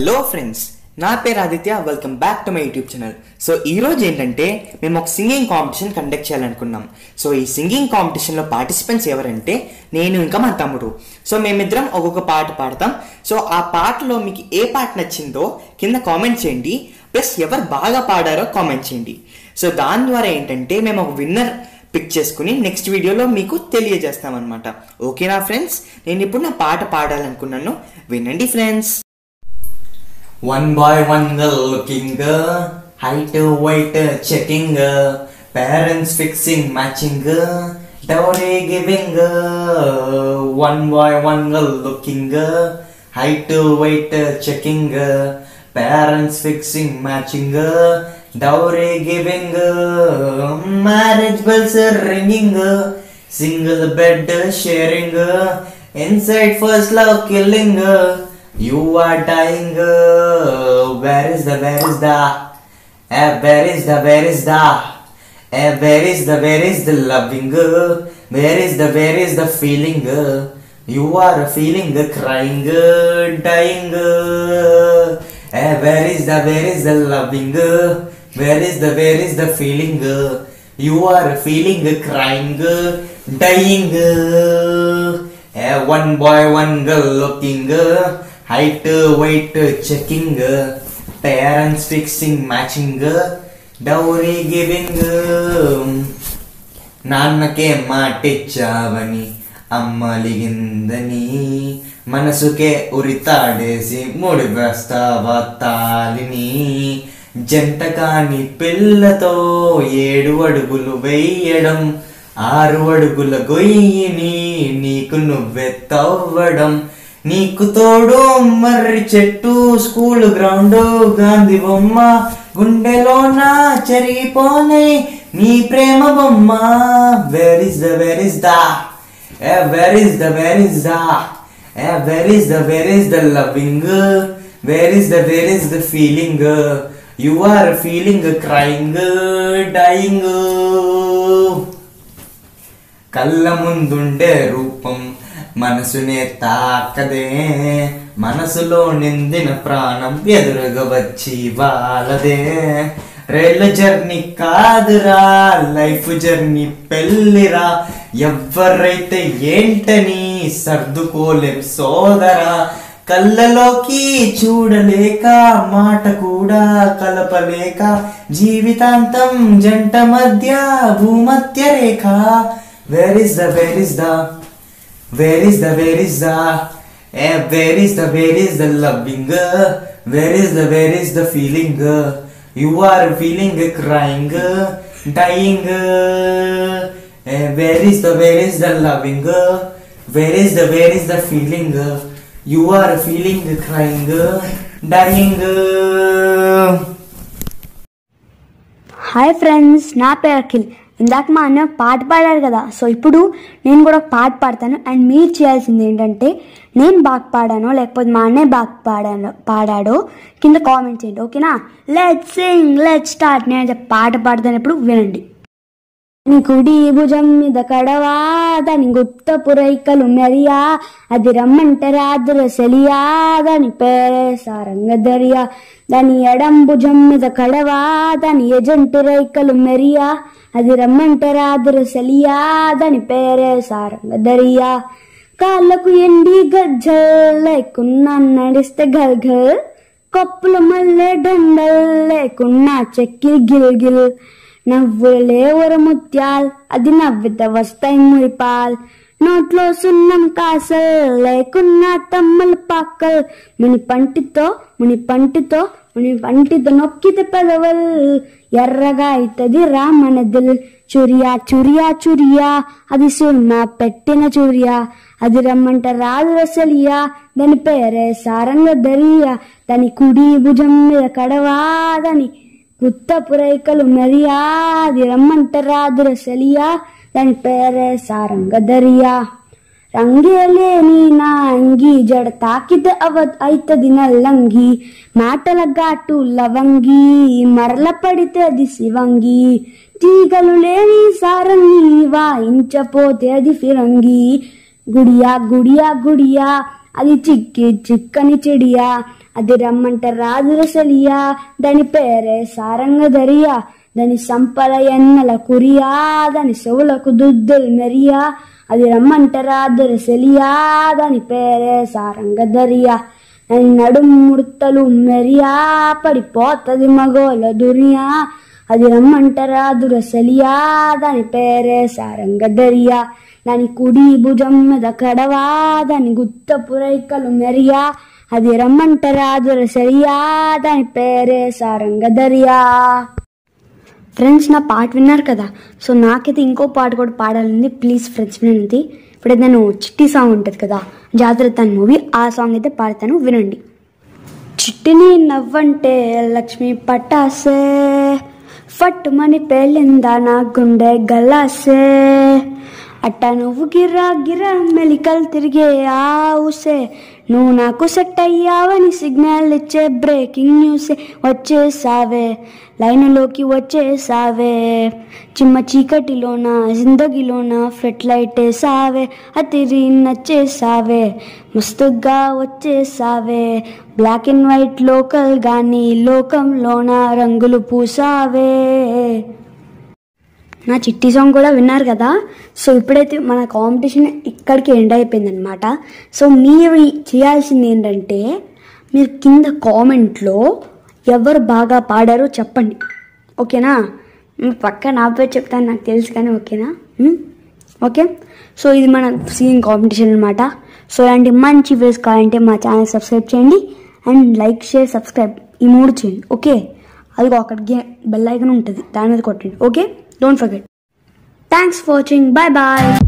Hello friends, నా పేరు Aditya. Welcome back to my YouTube channel. So ఈరోజు ఏంటంటే మేము ఒక సింగింగ్ కాంపిటీషన్ కండక్ట్ చేయాలనుకున్నాం. సో ఈ సింగింగ్ కాంపిటీషన్లో పార్టిసిపెంట్స్ ఎవరంటే నేను ఇంకా మా తమ్ముడు. సో మేమిద్దరం ఒక్కొక్క పాట పాడతాం. సో ఆ పాటలో మీకు ఏ పాట నచ్చిందో కింద కామెంట్ చేయండి, ప్లస్ ఎవరు బాగా పాడారో కామెంట్ చేయండి. సో దాని ద్వారా ఏంటంటే మేము ఒక విన్నర్ పిక్ చేసుకుని నెక్స్ట్ వీడియోలో మీకు తెలియజేస్తామన్నమాట. ఓకేనా ఫ్రెండ్స్? నేను ఇప్పుడు నా పాట పాడాలనుకున్నాను, వినండి friends. One boy, one girl looking, height, weight checking, parents fixing, matching, dowry giving. One boy, one girl looking, height, weight checking, parents fixing, matching, dowry giving. Marriage bells ringing, single bed sharing, inside first love killing. You are dying. Where is the where is the where is the where is the where is the loving? Where is the feeling? You are feeling crying, dying. Where is the loving? Where is the feeling? You are feeling crying, dying. One boy, one girl looking, height, weight checking, parents fixing, matching, dowry giving. నాన్నకే మాటిచ్చావని అమ్మలిగిందని మనసుకే ఉరితాడేసి ముడి వేస్తావా తాలిని. జంట కాని పిల్లతో 7 అడుగులు వేయడం, 6 అడుగుల గొయ్యిని నీకు నువ్వే తవ్వడం. నీకు తోడు మర్రి చెట్టు, స్కూల్ గ్రౌండ్, గాంధీ బొమ్మ, గుండెలోన చెరిగిపోనే నీ ప్రేమ బొమ్మ. Where is the where is the where is the where is the where is the where is the loving? Where is the feeling? You are feeling crying, dying. కళ్ళ ముందుండే రూపం మనసునే తాకదే, మనసులో నిందిన ప్రాణం ఎదురుగా వచ్చి వాళ్ళదే. రైలు జర్నీ కాదురా, లైఫ్ జర్నీ పెళ్ళిరా. ఎవరైతే ఏంటని సర్దుకోలేం సోదరా. కళ్ళలోకి చూడలేక, మాట కూడా కలపలేక, జీవితాంతం జంట మధ్య భూమధ్య రేఖ. Where is the where is the where is the where is the where is the loving? Where is the feeling? You are feeling crying, dying. Where is the loving? Where is the feeling? You are feeling crying, dying. Hi friends, నా పేరు అఖిల్. ఇందాక మా అన్న పాట పాడారు కదా, so ఇప్పుడు నేను కూడా ఒక పాట పాడతాను. అండ్ మీరు చేయాల్సింది ఏంటంటే, నేను బాగా పాడానో లేకపోతే మా అన్నయ్య బాగా పాడాడో కింద కామెంట్ చేయండి. ఓకేనా? Let's Singh, let's start. నేను పాట పాడతాను, ఇప్పుడు వినండి. నీ కుడి భుజం మీద కడవా, దాని గుత్తపు రైకలు మెరియా, అది రమ్మంటే రాదుర సెలియా, దాని పేరే సారంగ దరియా. దాని ఎడం భుజం మీద కడవా, దాని ఎజంటు రైకలు మెరియా, అది రమ్మంటే రాదుర సెలియా, దాని పేరే సారంగ దరియా. కాళ్ళకు ఎండి గజ్జల్ లేకున్నా నడిస్తే గల్ గల్, కప్పుల మల్లె డండల్ లేకున్నా చెక్కి గిల్ గిల్. నవ్వులే ముత్యాల్, అది నవ్వితే వస్తాయి మురిపాల్. నోట్లో సున్నం కాసల్ లేకున్నా తమ్మల పాకల్. ముని పంటితో నొక్కితే పెదవల్, ఎర్రగా అవుతుంది రామన దిల్. చురియా చురియా చురియా, అది సున్నా పెట్టిన చురియా, అది రమ్మంట రాదు రసలియా, దాని పేరే సారంగ దరియా. దాని కుడి భుజం మీద కడవా, దాని గుత్తపు రైకలు మెరియా, అది రమ్మంట రాదు రసలియా, దాని పేరే సారంగ దరియా. రంగేలేని నా అంగి, జడ తాకితే అయితది నల్లంగి, మాటల ఘాటు లవంగి, మరల పడితే అది శివంగి. తీగలు లేని సారంగి, వాయించపోతే అది ఫిరంగి. గుడియా గుడియా గుడియా, అది చిక్కని చెడియా, అది రమ్మంటే రాదుర సెలియా, దాని పేరే సారంగ దరియా, దాని సంపల ఎన్నెల కురియా, దాని చెవులకు దుద్దులు మెరియా, అది రమ్మంటే రాదుర సెలియా, దాని పేరే సారంగ దరియా, దాని నడుము ముడతలు మెరియా, పడిపోతది మగోల దురియా, అది రమ్మంటే రాదుర సెలియా, దాని పేరే సారంగ దరియా, దాని కుడి భుజం మీద కడవా, దాని గుత్త పురైకలు మెరియా, అది రమ్మంటే రాదుర సెలియా, దాని పేరే సారంగ దరియా. ఫ్రెండ్స్, నా పాట విన్నారు కదా. సో నాకైతే ఇంకో పాట కూడా పాడాలండి. ప్లీజ్ ఫ్రెండ్స్ వినండి. ఇప్పుడైతే నేను చిట్టి సాంగ్ ఉంటుంది కదా, జాగ్రత్త అని మూవీ, ఆ సాంగ్ అయితే పాడతాను, వినండి. చిట్టిని నవ్వంటే లక్ష్మి పట్టాసే, ఫట్టుమని పేలిందా నా గుండె గలాసే, అట్టా నువ్వు గిర్రా గిర్రా మెలికలు తిరిగే ఆవుసే, నువ్వు నాకు సెట్ అయ్యావని సిగ్నల్ ఇచ్చే బ్రేకింగ్ న్యూసే, వచ్చేసావే లైన్లోకి వచ్చేసావే, చిమ్మ చీకటిలోన జిందగీలోన ఫ్లడ్ లైట్ వేసావే, అతిరి నచ్చేసావే మస్తుగా వచ్చేసావే, బ్లాక్ అండ్ వైట్ లోకల్ గాని లోకంలోన రంగులు పూసావే. నా చిట్టి సాంగ్ కూడా విన్నారు కదా. సో ఇప్పుడైతే మన కాంపిటీషన్ ఇక్కడికి ఎండ్ అయిపోయిందనమాట. సో మీరు చేయాల్సింది ఏంటంటే, మీరు కింద కామెంట్లో ఎవరు బాగా పాడారో చెప్పండి, ఓకేనా? పక్క నా పేరు చెప్తాను, నాకు తెలుసు కానీ, ఓకేనా? ఓకే. సో ఇది మన సింగింగ్ కాంపిటీషన్ అనమాట. సో ఇలాంటి మంచి వీడియోస్ కావాలంటే మా ఛానల్ సబ్స్క్రైబ్ చేయండి అండ్ లైక్, షేర్, సబ్స్క్రైబ్ ఈ 3 చేయండి, ఓకే? అదిగో అక్కడికి బెల్ ఐకాన్ ఉంటుంది, దాని మీద కొట్టండి, okay? Don't forget. Thanks for watching. Bye bye.